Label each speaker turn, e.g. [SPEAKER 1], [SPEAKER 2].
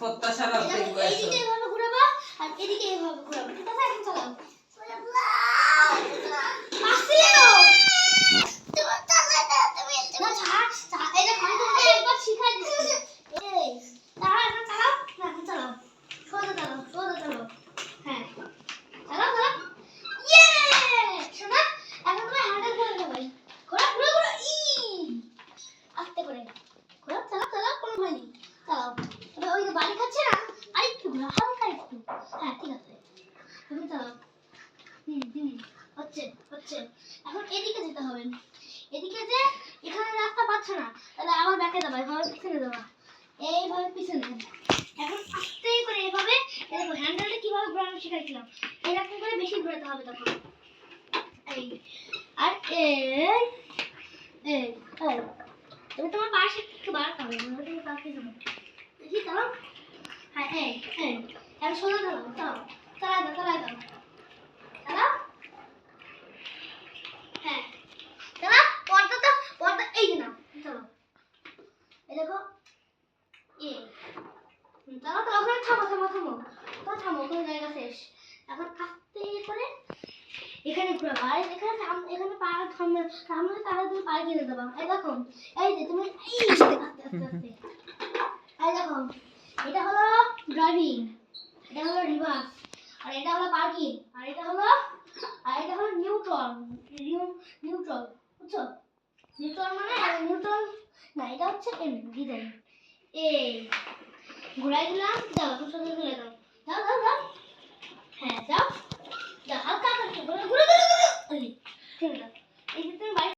[SPEAKER 1] প্রত্যাশা রাখতে
[SPEAKER 2] এইদিকে এভাবে ঘুরাবো আর এদিকে এভাবে ঘুরাবো, ঠিক আছে? এখন চালাও। আসছিলে না না এই দেখো আমি তোমাকে একবার শিখাই দিচ্ছি। এই দাঁড়াও, এখন চালাও না, এখন চালাও, সোজা চালাও, সোজা চালাও। হ্যাঁ চালাও চালাও, ইয়ে শোনা। এখন তুমি হ্যান্ডেল করে দেবে, ঘোরা ঘুরে ঘুরে আস্তে করে ঘোরা, চালাও চালাও, কোনো ভয় নেই, চালাও। তবে ওই যে বাড়ি খাচ্ছে না, আরেকটু ঘোরা, হালকা একটু। হ্যাঁ ঠিক আছে, তুমি চালাও। হচ্ছে হচ্ছে। এখন এদিকে যেতে হবে, এদিকে যে এখানে রাস্তা পাচ্ছ না, তাহলে আবার ব্যাকে যাবা, এভাবে পিছনে যাবা, এইভাবে পিছনে। এখন আস্তে করে এভাবে, দেখো হ্যান্ডেলটা কিভাবে ঘোরানো শিখাইছিলাম, এরকম করে বেশি ঘোরাতে হবে তখন। এই আর এই এই তুমি তোমার পাশে একটু বাড়াতে হবে, নাহলে তুমি কাছে যাবে। দেখি চালাও। হ্যাঁ এই এখন সোজা চালাও, চালাও চালাই দাও, চালাই দাও, চালাও। হ্যাঁ চালাও, পর্দা এই যে নাও, চালাও। এই দেখো চালাও চালাও, ওখানে থামো থামো থামো, ওখানে থামো, ওখানে জায়গা শেষ। এখন আস্তে করে এখানে ঘুরাবা, আর এখানে এখানে পা থামলে তাহলে তুমি পা কিনে দেবা। এই দেখো, এই যে তুমি আস্তে আস্তে আস্তে, এই দেখো এটা হলো ড্রাইভিং, এটা হলো রিভার্স, আর এটা হলো পার্কিং, আর এটা হলো নিউট্রাল। নিউট্রাল বুঝছো? নিউট্রাল মানে নিউট্রাল না, এটা হচ্ছে ডিজাইন। এই ঘুরাই দিলাম, যাও এখন সোজা চলে যাও, যাও যাও যাও। হ্যাঁ যাও যাও, হালকা হালকা ঘুরে ঘুরে ঘুরে ঘুরে। এই যে তুমি বাইক